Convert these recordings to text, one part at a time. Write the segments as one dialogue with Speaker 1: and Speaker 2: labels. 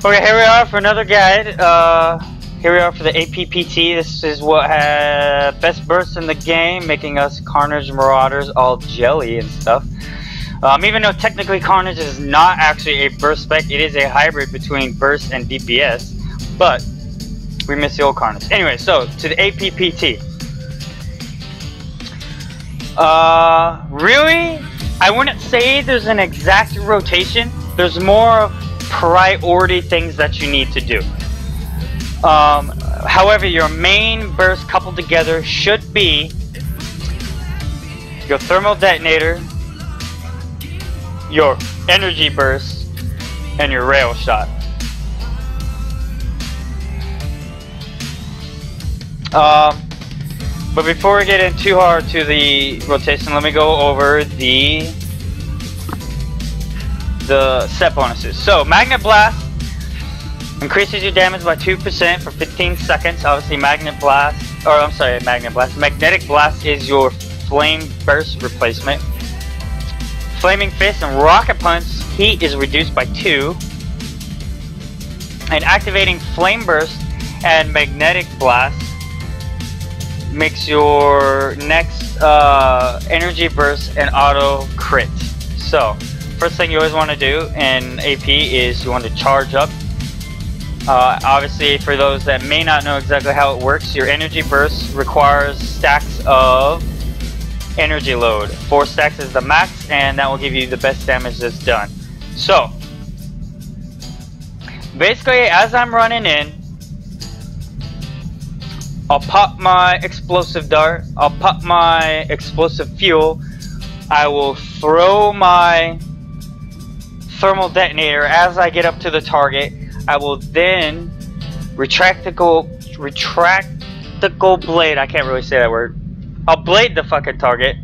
Speaker 1: Okay, here we are for another guide. Here we are for the APPT. This is what had best burst in the game, making us Carnage Marauders all jelly and stuff. Even though technically Carnage is not actually a burst spec, it is a hybrid between burst and DPS, but we miss the old Carnage. Anyway, so to the APPT. Really, I wouldn't say there's an exact rotation. There's more of priority things that you need to do. However, your main burst coupled together should be your thermal detonator, your energy burst, and your rail shot. But before we get in too hard to the rotation, let me go over the set bonuses. So Magnet Blast increases your damage by 2% for 15 seconds. Obviously Magnetic Blast is your Flame Burst replacement. Flaming Fist and Rocket Punch heat is reduced by 2. And activating Flame Burst and Magnetic Blast makes your next energy burst an auto crit. So first thing you always want to do in AP is you want to charge up. Obviously, for those that may not know exactly how it works, your energy burst requires stacks of energy load. 4 stacks is the max, and that will give you the best damage that's done. So basically, as I'm running in, I'll pop my explosive dart, I'll pop my explosive fuel, I will throw my thermal detonator as I get up to the target. I will then retractable blade, I can't really say that word. I'll blade the fucking target.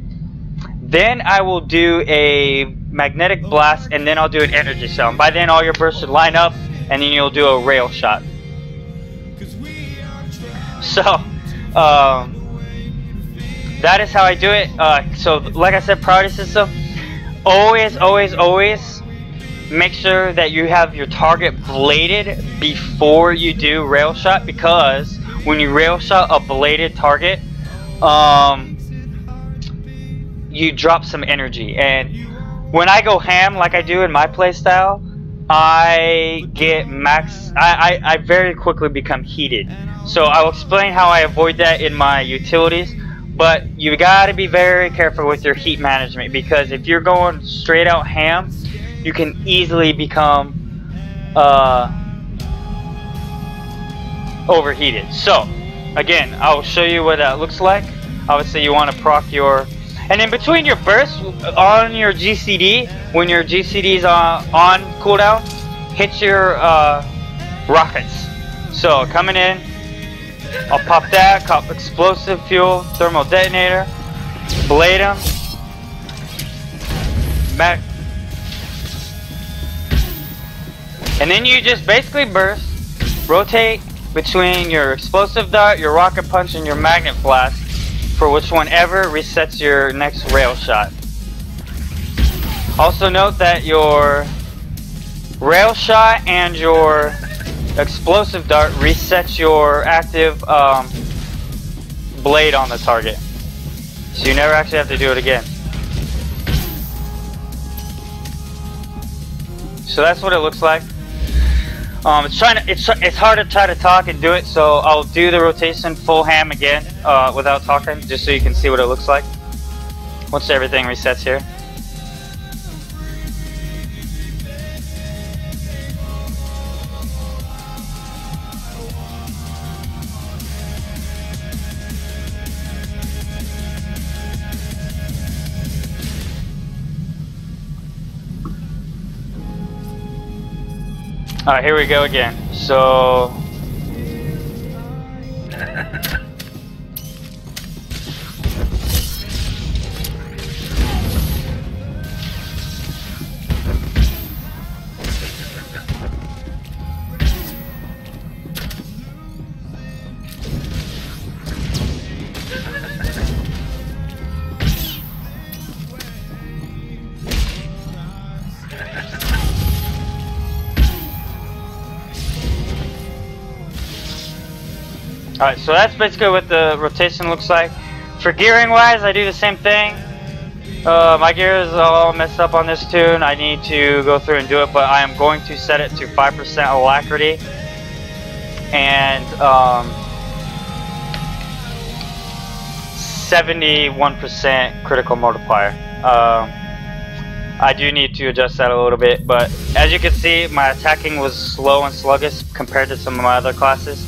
Speaker 1: Then I will do a magnetic blast, and then I'll do an energy cell. By then all your bursts should line up, and then you'll do a rail shot. So, that is how I do it. So, like I said, priority system. Always make sure that you have your target bladed before you do rail shot, because when you rail shot a bladed target, you drop some energy. And when I go ham like I do in my playstyle, I get max. I very quickly become heated. So I'll explain how I avoid that in my utilities, but you gotta be very careful with your heat management, because if you're going straight out ham, you can easily become overheated. So again, I'll show you what that looks like. Obviously you want to proc your, and in between your bursts on your GCD, when your GCD is on cooldown, hit your rockets. So coming in, I'll pop that, cop explosive fuel, thermal detonator, blade them, back, and then you just basically burst, rotate between your explosive dart, your rocket punch, and your magnet blast for which one ever resets your next rail shot. Also note that your rail shot and your explosive dart resets your active blade on the target, so you never actually have to do it again. So that's what it looks like. It's hard to try to talk and do it, so I'll do the rotation full ham again without talking, just so you can see what it looks like once everything resets here. Alright, here we go again. So Alright, so that's basically what the rotation looks like. For gearing wise, I do the same thing. My gear is all messed up on this tune. I need to go through and do it, but I am going to set it to 5% alacrity and 71% critical multiplier. I do need to adjust that a little bit, but as you can see, my attacking was slow and sluggish compared to some of my other classes.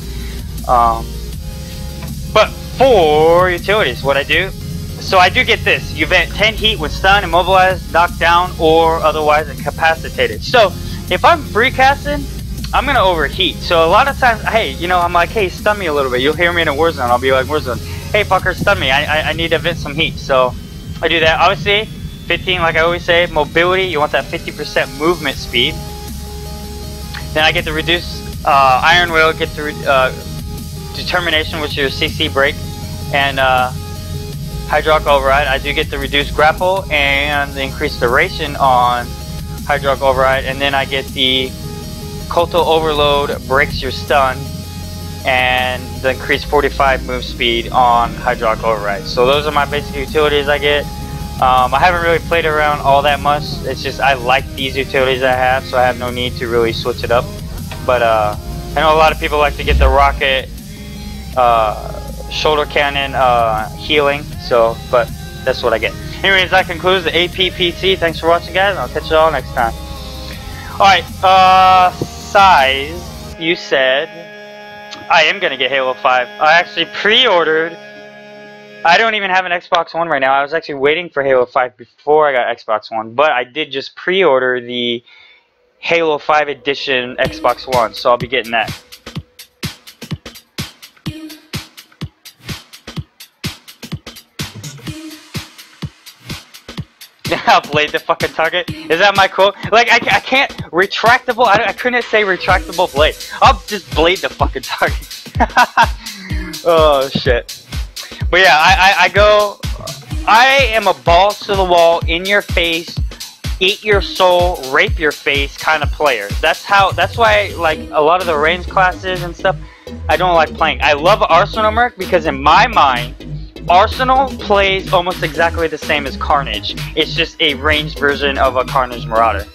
Speaker 1: But for utilities, what I do, so I do get this. You vent 10 heat when stunned, immobilized, knocked down, or otherwise incapacitated. So if I'm free casting, I'm gonna overheat. So a lot of times, hey, you know, I'm like, hey, stun me a little bit. You'll hear me in a Warzone. I'll be like, Warzone, hey, fucker, stun me. I need to vent some heat. So I do that. Obviously, 15, like I always say, mobility. You want that 50% movement speed. Then I get to reduce Iron Will, get to determination, which is your CC break, and hydraulic override. I do get to reduce grapple and increase duration on hydraulic override, and then I get the Kotal overload, breaks your stun, and the increased 45 move speed on hydraulic override. So those are my basic utilities I get. I haven't really played around all that much. It's just I like these utilities I have, so I have no need to really switch it up. But I know a lot of people like to get the rocket shoulder cannon healing, so but that's what I get. Anyways, that concludes the APPT. Thanks for watching, guys, and I'll catch you all next time. Alright, size, you said I am gonna get Halo 5. I actually pre-ordered. I don't even have an Xbox One right now. I was actually waiting for Halo 5 before I got Xbox One, but I did just pre-order the Halo 5 edition Xbox One, so I'll be getting that. I'll blade the fucking target. Is that my quote? Like, I can't, retractable, I couldn't say retractable blade. I'll just blade the fucking target. Oh, shit. But yeah, I am a balls to the wall, in your face, eat your soul, rape your face kind of player. That's why, like, a lot of the range classes and stuff, I don't like playing. I love Arsenal Merc because in my mind, Arsenal plays almost exactly the same as Carnage. It's just a ranged version of a Carnage Marauder.